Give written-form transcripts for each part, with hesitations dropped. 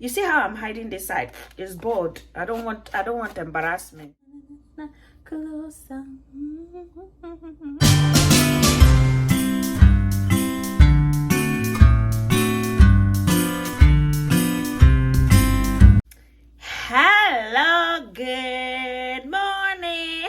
You see how I'm hiding this side? It's bald. I don't want embarrassment. Closer. Hello, good morning.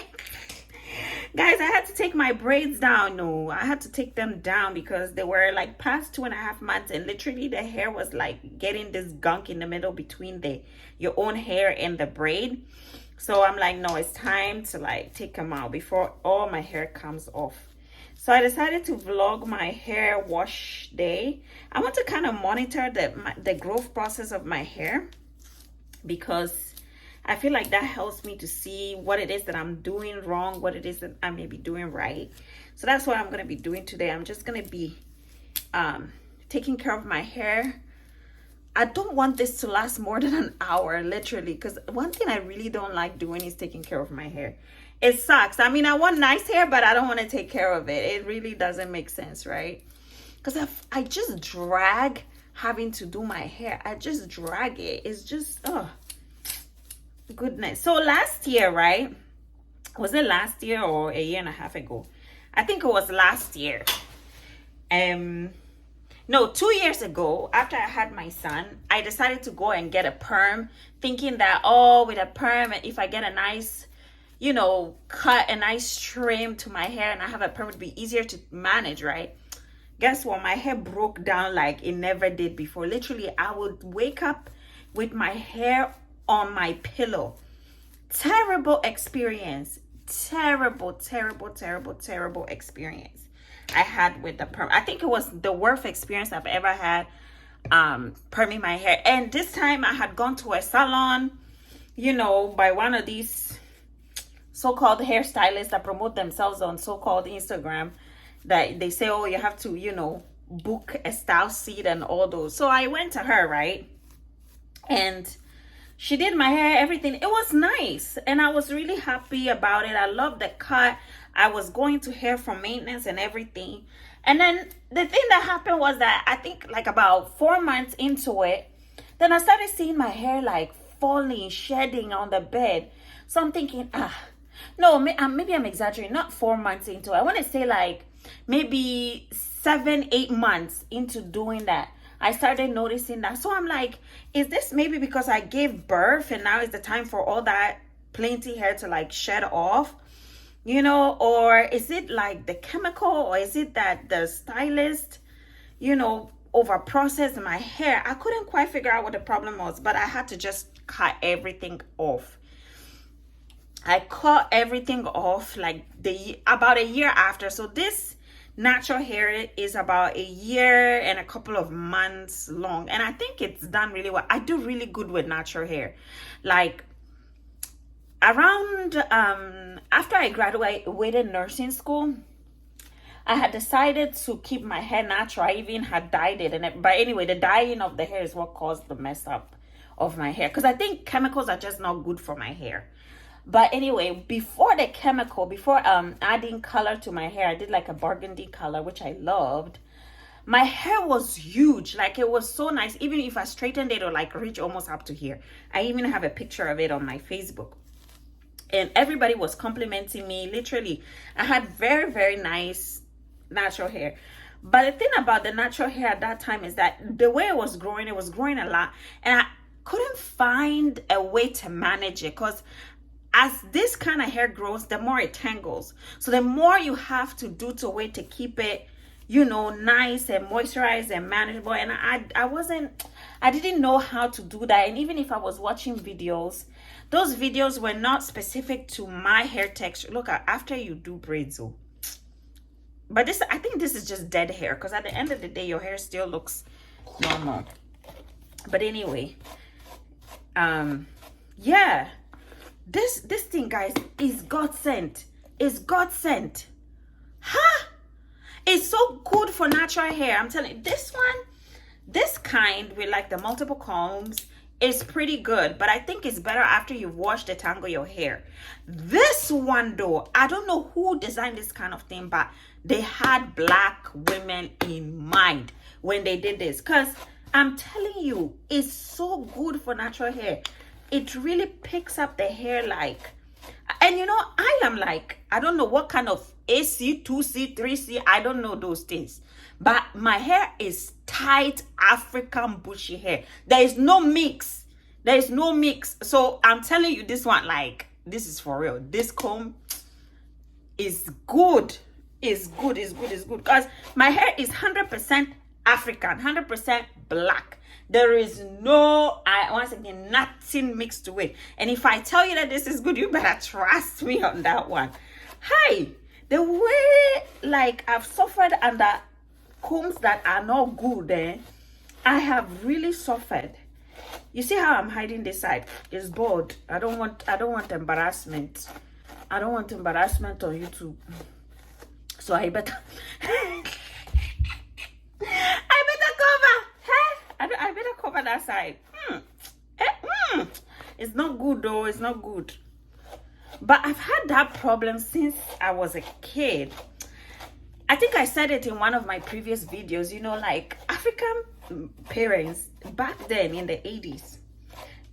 Guys, I had to take my braids down. No, I had to take them down because they were like past 2.5 months, and literally the hair was like getting this gunk in the middle between your own hair and the braid. So I'm like, no, it's time to like take them out before all my hair comes off. So I decided to vlog my hair wash day. I want to kind of monitor the growth process of my hair, because I feel like that helps me to see what it is that I'm doing wrong, what it is that I may be doing right. So that's what I'm going to be doing today. I'm just going to be taking care of my hair. I don't want this to last more than an hour, literally, because one thing I really don't like doing is taking care of my hair. It sucks. I mean, I want nice hair, but I don't want to take care of it. It really doesn't make sense, right? Because I just drag having to do my hair. I just drag it. It's just, oh, goodness. So last year, right? Was it last year or a year and a half ago? I think it was last year. No, 2 years ago, after I had my son, I decided to go and get a perm, thinking that, oh, with a perm, if I get a nice, you know, cut, a nice trim to my hair and I have a perm, it would be easier to manage, right? Guess what? My hair broke down like it never did before. Literally, I would wake up with my hair on my pillow. Terrible experience. Terrible, terrible, terrible, terrible experience I had with the perm. I think it was the worst experience I've ever had perming my hair. And this time I had gone to a salon, you know, by one of these so-called hairstylists that promote themselves on so-called Instagram, that they say, oh, you have to, you know, book a style seat and all those. So I went to her, right? And she did my hair, everything. It was nice. And I was really happy about it. I loved the cut. I was going to hair for maintenance and everything. And then the thing that happened was that I think like about 4 months into it, then I started seeing my hair like falling, shedding on the bed. So I'm thinking, no, maybe I'm exaggerating. Not 4 months into it. I want to say like maybe 7-8 months into doing that, I started noticing that. So I'm like, is this maybe because I gave birth and now is the time for all that plenty hair to like shed off, you know? Or is it like the chemical, or is it that the stylist, you know, over processed my hair? I couldn't quite figure out what the problem was, but I had to just cut everything off. I cut everything off like about a year after. So this natural hair is about a year and a couple of months long, and I think it's done really well. I do really good with natural hair. Like around after I graduated nursing school, I had decided to keep my hair natural. I even had dyed it, but anyway, the dyeing of the hair is what caused the mess up of my hair, because I think chemicals are just not good for my hair. But anyway, before the chemical, before adding color to my hair, I did like a burgundy color, which I loved. My hair was huge. Like, it was so nice. Even if I straightened it, or like reach almost up to here. I even have a picture of it on my Facebook. And everybody was complimenting me. Literally, I had very, very nice natural hair. But the thing about the natural hair at that time is that the way it was growing a lot. And I couldn't find a way to manage it, because as this kind of hair grows, the more it tangles. So the more you have to do to wait to keep it, you know, nice and moisturized and manageable. And I didn't know how to do that. And even if I was watching videos, those videos were not specific to my hair texture. Look, after you do braids, but this, I think this is just dead hair, because at the end of the day, your hair still looks normal. But anyway, yeah. This thing, guys, is God sent. It's God sent. Huh? It's so good for natural hair. I'm telling you, this one, this kind with like the multiple combs is pretty good. But I think it's better after you've washed, detangle your hair. This one though, I don't know who designed this kind of thing, but they had black women in mind when they did this. Because I'm telling you, it's so good for natural hair. It really picks up the hair like, and you know, I am like, I don't know what kind of AC, 2C, 3C, I don't know those things. But my hair is tight African bushy hair. There is no mix. There is no mix. So I'm telling you, this one, like, this is for real. This comb is good. It's good. Because my hair is 100% African, 100% black. There is no, once again, nothing mixed to it. And if I tell you that this is good, you better trust me on that one. Hi, the way, like, I've suffered under combs that are not good, I have really suffered. You see how I'm hiding this side? It's bald. I don't want embarrassment. I don't want embarrassment on YouTube. So I better I better cover that side. It's not good though. It's not good. But I've had that problem since I was a kid. I think I said it in one of my previous videos. You know, like African parents back then in the 80s,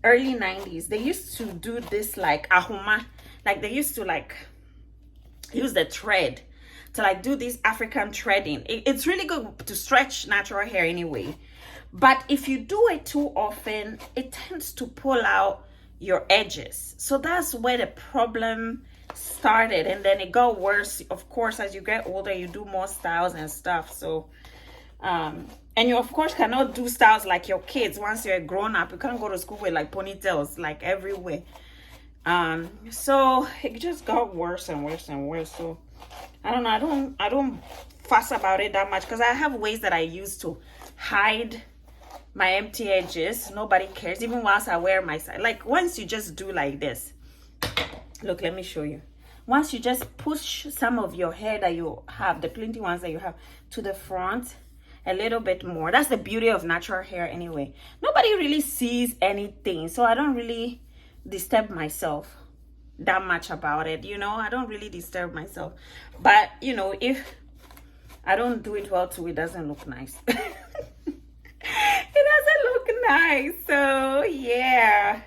early 90s, they used to do this like ahuma. Like they used to like use the thread to like do this African threading. It's really good to stretch natural hair anyway. But if you do it too often, it tends to pull out your edges. So that's where the problem started. And then it got worse. Of course, as you get older, you do more styles and stuff. So, and you, of course, cannot do styles like your kids. Once you're a grown up, you can't go to school with like ponytails, like everywhere. So it just got worse and worse and worse. So I don't know. I don't fuss about it that much because I have ways that I use to hide my empty edges. Nobody cares, even whilst I wear my side. Like once you just do like this, look, let me show you. Once you just push some of your hair that you have, the plenty ones that you have, to the front a little bit more. That's the beauty of natural hair anyway. Nobody really sees anything, so I don't really disturb myself that much about it. You know, I don't really disturb myself. But you know, if I don't do it well too, it doesn't look nice. It doesn't look nice. So yeah,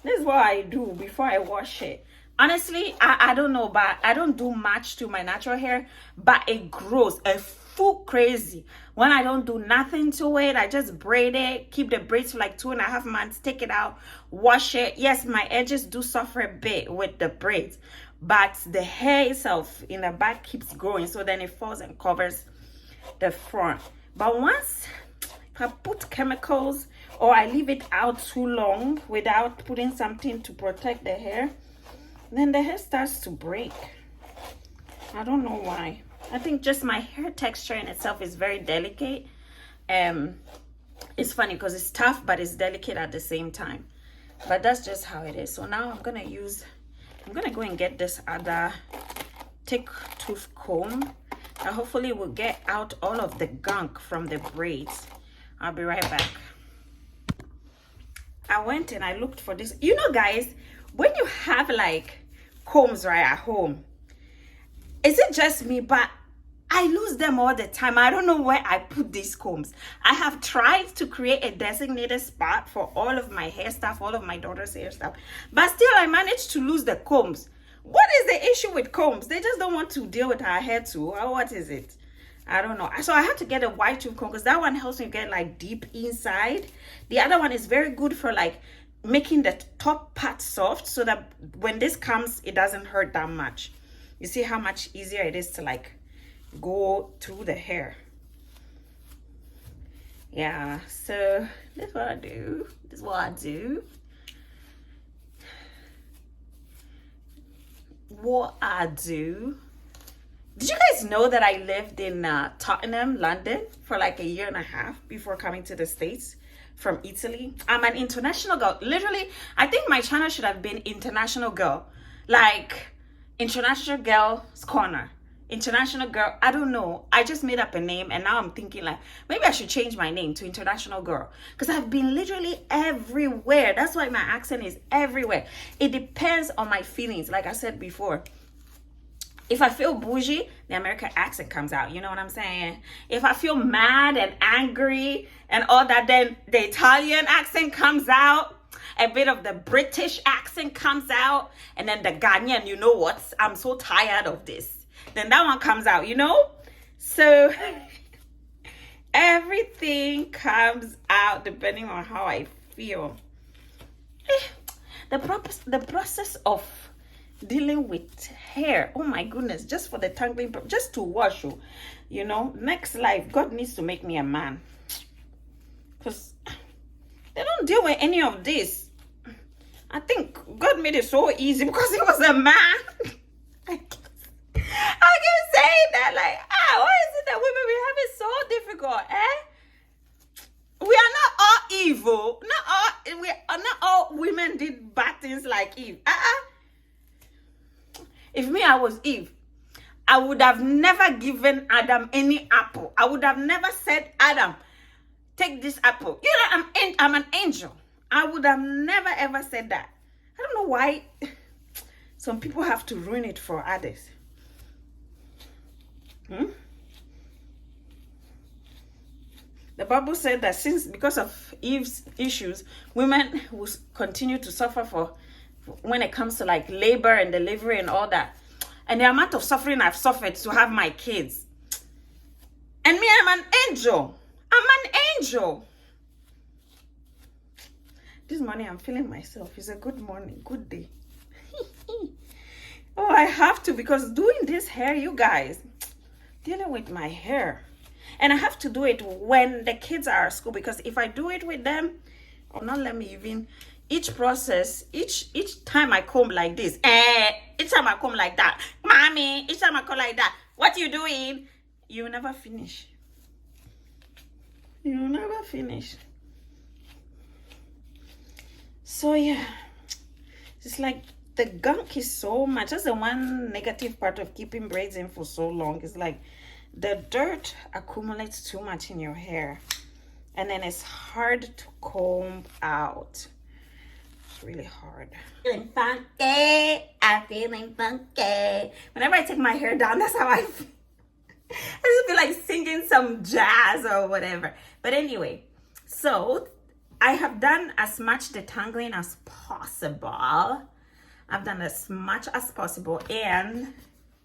this is what I do before I wash it. Honestly, I don't know, but I don't do much to my natural hair, but it grows a full crazy when I don't do nothing to it. I just braid it, keep the braids for like 2.5 months, take it out, wash it. Yes, my edges do suffer a bit with the braids, but the hair itself in the back keeps growing, so then it falls and covers the front. But once I put chemicals or I leave it out too long without putting something to protect the hair, then the hair starts to break. I don't know why. I think just my hair texture in itself is very delicate. It's funny because it's tough, but it's delicate at the same time. But that's just how it is. So now I'm gonna go and get this other thick tooth comb. And hopefully we'll get out all of the gunk from the braids. I'll be right back. I went and I looked for this. You know, guys, when you have like combs right at home, is it just me? But I lose them all the time. I don't know where I put these combs. I have tried to create a designated spot for all of my hair stuff, all of my daughter's hair stuff, but still I managed to lose the combs. What is the issue with combs? They just don't want to deal with our hair too, or what is it? I don't know. So I had to get a wide tooth comb because that one helps me get like deep inside. The other one is very good for like making the top part soft so that when this comes, it doesn't hurt that much. You see how much easier it is to like go through the hair. Yeah, so this is what I do. This is what I do. What I do. Did you guys know that I lived in Tottenham, London for like 1.5 years before coming to the States from Italy? I'm an international girl. Literally, I think my channel should have been International Girl. Like, International Girl's Corner. International Girl. I don't know. I just made up a name and now I'm thinking like, maybe I should change my name to International Girl. Because I've been literally everywhere. That's why my accent is everywhere. It depends on my feelings. Like I said before. If I feel bougie, the American accent comes out. You know what I'm saying? If I feel mad and angry and all that, then the Italian accent comes out. A bit of the British accent comes out. And then the Ghanaian, you know what? I'm so tired of this. Then that one comes out, you know? So everything comes out depending on how I feel. The process of dealing with hair, oh my goodness, just for the tangling, just to wash you know, next life God needs to make me a man, because they don't deal with any of this. I think God made it so easy because he was a man. I keep saying that, like, why is it that women, we have it so difficult, We are not all evil. Not all women did bad things like Eve. If me, I was Eve, I would have never given Adam any apple. I would have never said, Adam, take this apple. You know, I'm an angel. I would have never ever said that. I don't know why some people have to ruin it for others. The Bible said that because of Eve's issues, women will continue to suffer for when it comes to like labor and delivery and all that. And the amount of suffering I've suffered to have my kids. And me, I'm an angel. I'm an angel. This morning I'm feeling myself. It's a good morning, good day. Oh, I have to, because doing this hair, you guys, dealing with my hair. And I have to do it when the kids are at school, because if I do it with them, or not let me even, each process, each time I comb like this, each time I comb like that, mommy, each time I comb like that, what you doing? You never finish. You never finish. So yeah, it's like the gunk is so much. That's the one negative part of keeping braids in for so long. It's like the dirt accumulates too much in your hair, and then it's hard to comb out. It's really hard. Feeling funky. I'm feeling funky. Whenever I take my hair down, that's how I feel. I just feel like singing some jazz or whatever. But anyway, so I have done as much detangling as possible. I've done as much as possible, and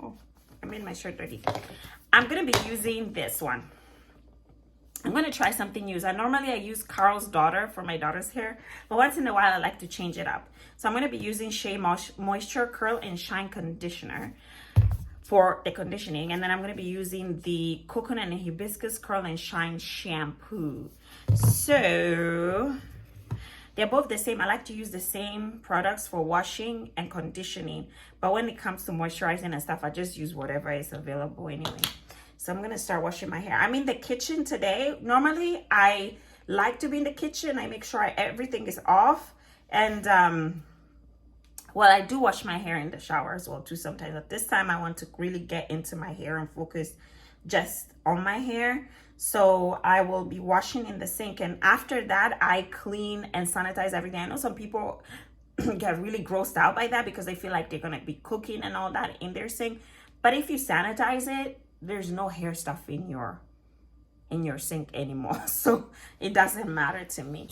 I made my shirt dirty. I'm gonna be using this one. I'm gonna try something new. Normally I use Carl's Daughter for my daughter's hair, but once in a while I like to change it up. So I'm gonna be using Shea Moisture Curl and Shine Conditioner for the conditioning, and then I'm gonna be using the Coconut and Hibiscus Curl and Shine Shampoo. So they're both the same. I like to use the same products for washing and conditioning, but when it comes to moisturizing and stuff, I just use whatever is available anyway. So I'm gonna start washing my hair. I'm in the kitchen today. Normally I like to be in the kitchen. I make sure everything is off, and well, I do wash my hair in the shower as well too sometimes, but this time I want to really get into my hair and focus just on my hair. So I will be washing in the sink, and after that I clean and sanitize everything. I know some people get really grossed out by that because they feel like they're gonna be cooking and all that in their sink. But if you sanitize it, there's no hair stuff in your sink anymore. So it doesn't matter to me.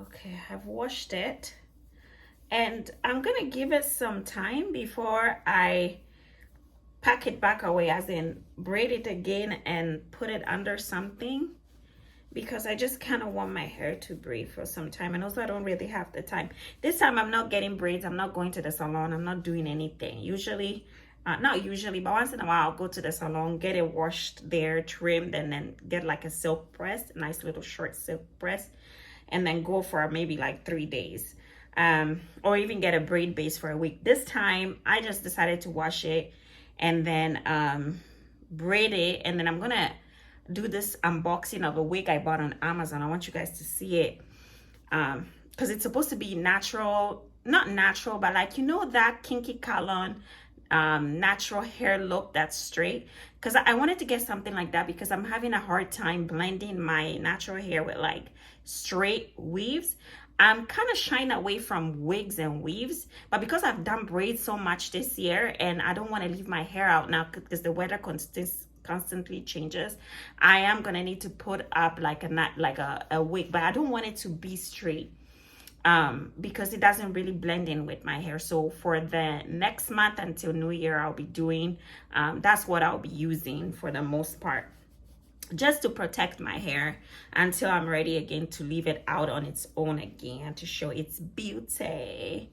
Okay, I've washed it, and I'm gonna give it some time before I pack it back away, as in braid it again and put it under something, because I just kind of want my hair to breathe for some time. And also I don't really have the time. This time I'm not getting braids. I'm not going to the salon. I'm not doing anything. Usually, not usually, but once in a while I'll go to the salon, get it washed there, trimmed, and then get like a silk press, a nice little short silk press, and then go for maybe like 3 days. Or even get a braid base for a week. This time I just decided to wash it and then braid it, and then I'm gonna do this unboxing of a wig I bought on Amazon. I want you guys to see it, because it's supposed to be natural, not natural, but like, you know, that kinky color, natural hair look that's straight, because I wanted to get something like that, because I'm having a hard time blending my natural hair with like straight weaves. I'm kind of shying away from wigs and weaves, but because I've done braids so much this year and I don't want to leave my hair out now because the weather constantly changes, I am gonna need to put up like a wig, but I don't want it to be straight, because it doesn't really blend in with my hair. So for the next month until New Year, I'll be doing that's what I'll be using for the most part, just to protect my hair until I'm ready again to leave it out on its own again to show its beauty.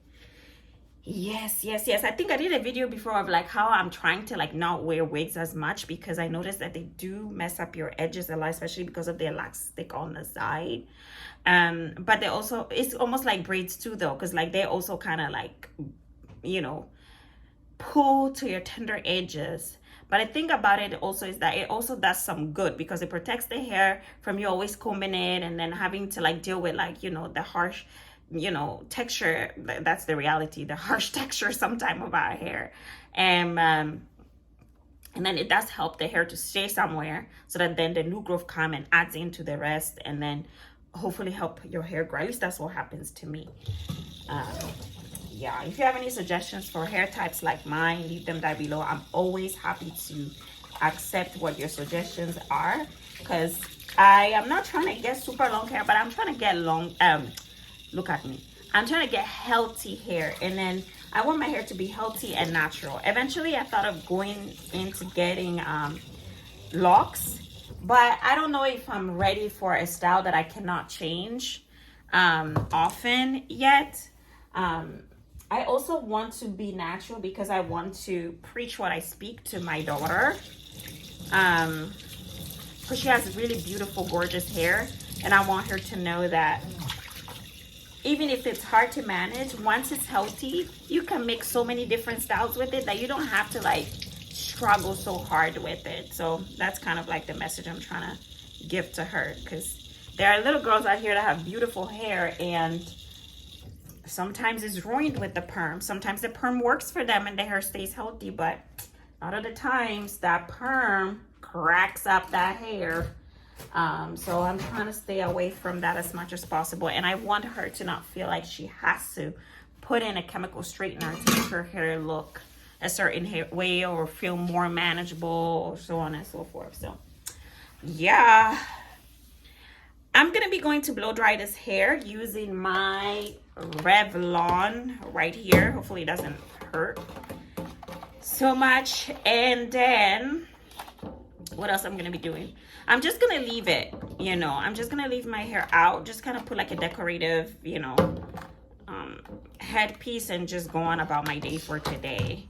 Yes. I think I did a video before of like how I'm trying to like not wear wigs as much, because I noticed that they do mess up your edges a lot, especially because of the elastic on the side. But they also, it's almost like braids too though, because like they also kind of like, you know, pull to your tender edges. But I think about it also is that it also does some good, because it protects the hair from you always combing it and then having to like deal with like, you know, the harsh, you know, texture. That's the reality, the harsh texture sometime of our hair. And then it does help the hair to stay somewhere, so that then the new growth come and adds into the rest, and then hopefully help your hair grow. At least that's what happens to me. Yeah, if you have any suggestions for hair types like mine, leave them down below. I'm always happy to accept what your suggestions are, because I am not trying to get super long hair, but I'm trying to get long, look at me, I'm trying to get healthy hair, and then I want my hair to be healthy and natural. Eventually I thought of going into getting locks, but I don't know if I'm ready for a style that I cannot change often yet. I also want to be natural, because I want to preach what I speak to my daughter, because she has really beautiful, gorgeous hair, and I want her to know that even if it's hard to manage, once it's healthy, you can make so many different styles with it that you don't have to like struggle so hard with it. So that's kind of like the message I'm trying to give to her, because there are little girls out here that have beautiful hair, and sometimes it's ruined with the perm. Sometimes the perm works for them and the hair stays healthy, but a lot of the times that perm cracks up that hair. So I'm trying to stay away from that as much as possible, and I want her to not feel like she has to put in a chemical straightener to make her hair look a certain way or feel more manageable, or so on and so forth. So yeah, I'm gonna be going to blow dry this hair using my Revlon right here. Hopefully it doesn't hurt so much. And then what else I'm gonna be doing, I'm just gonna leave it, you know, I'm just gonna leave my hair out, just kind of put like a decorative, you know, headpiece, and just go on about my day for today.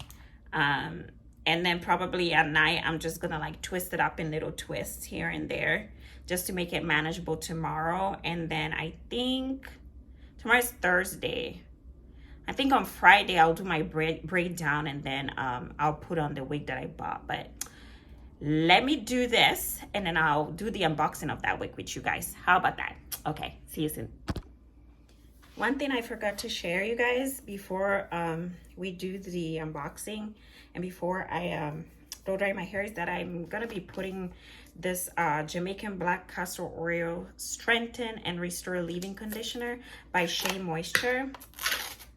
And then probably at night I'm just gonna like twist it up in little twists here and there, just to make it manageable tomorrow. And then I think tomorrow's Thursday, I think on Friday I'll do my braid down, and then I'll put on the wig that I bought. But let me do this, and then I'll do the unboxing of that wig with you guys. How about that? Okay, see you soon. One thing I forgot to share, you guys, before we do the unboxing and before I blow dry my hair, is that I'm gonna be putting this Jamaican Black Castor Oil Strengthen and Restore Leave-In Conditioner by Shea Moisture.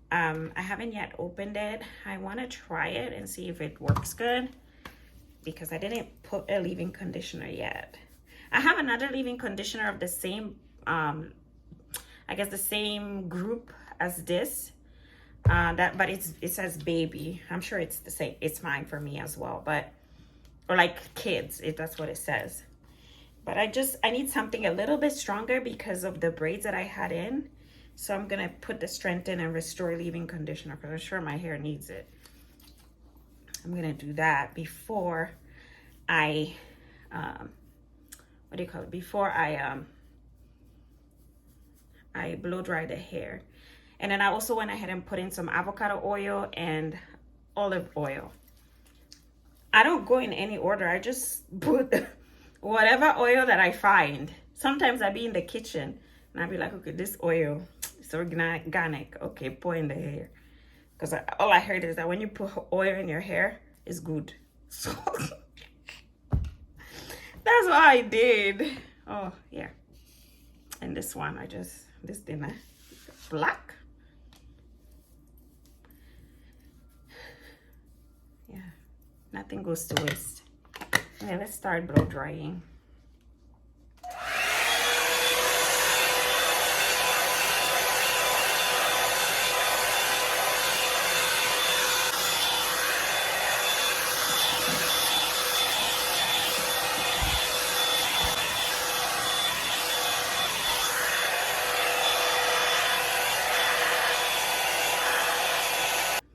I haven't yet opened it. I want to try it and see if it works good, because I didn't put a leave-in conditioner yet. I have another leave-in conditioner of the same I guess the same group as this. But it says baby. I'm sure it's the same. It's fine for me as well, but or like kids, that's what it says. But I need something a little bit stronger because of the braids that I had in. So I'm gonna put the Strengthen and Restore Leave-In Conditioner because I'm sure my hair needs it. I'm gonna do that before I what do you call it? Before I blow dry the hair. And then I also went ahead and put in some avocado oil and olive oil. I don't go in any order. I just put whatever oil that I find. Sometimes I be in the kitchen and I be like, okay, this oil is organic. Okay, pour in the hair. Because all I heard is that when you put oil in your hair, it's good. So that's what I did. Oh, yeah. And this one, this dinner, black. Yeah, nothing goes to waste. Okay, let's start blow drying.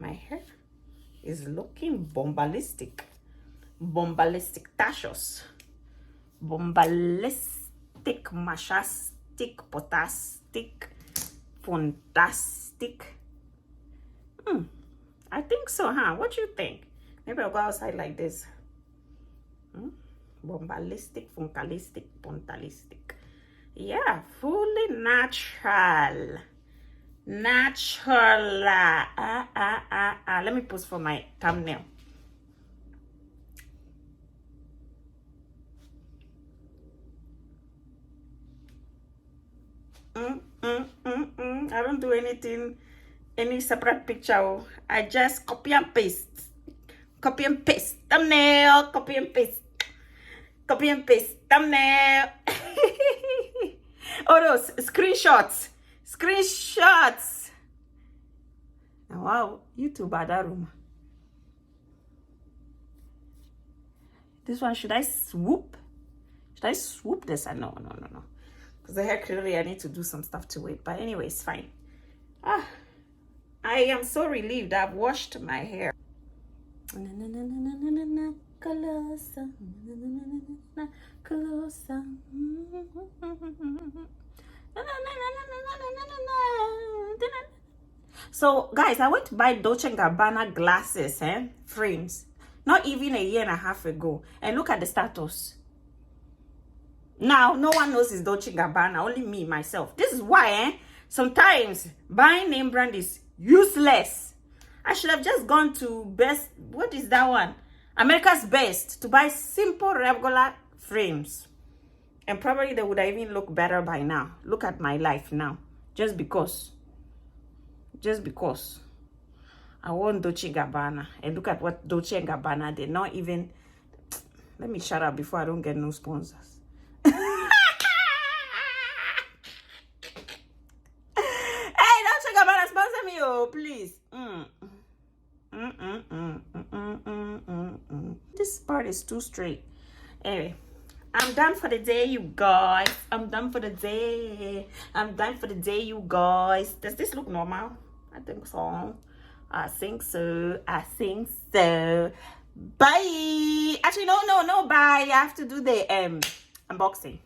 My hair is looking bombastic. Bombalistic-tatious. Bombalistic, mashastic, potastic, fantastic. I think so, huh? What you think? Maybe I'll go outside like this. Bombalistic, funkalistic, pontalistic. Yeah, fully natural. Natural. Let me pose for my thumbnail. I don't do any separate picture. I just copy and paste. Copy and paste. Thumbnail. Copy and paste. Copy and paste. Thumbnail. Oh, those screenshots. Screenshots. Wow, YouTube Badarum. This one, should I swoop? Should I swoop this? No. Because the hair, clearly I need to do some stuff to it. But anyway, it's fine. I am so relieved I've washed my hair. So guys, I went to buy Dolce & Gabbana glasses, frames, not even a year and a half ago, and look at the status. Now no one knows it's Dolce & Gabbana, only me myself. This is why sometimes buying name brand is useless. I should have just gone to Best, what is that one, America's Best, to buy simple regular frames, and probably they would have even looked better by now. Look at my life now, just because I want Dolce & Gabbana. And look at what Dolce & Gabbana did. Not even, let me shut up before I don't get no sponsors. Hey, Dolce & Gabbana, sponsor me, oh, please. This part is too straight. Anyway, I'm done for the day, you guys. I'm done for the day, you guys. Does this look normal? I think so. I think so. Bye. Actually, no, bye. I have to do the unboxing.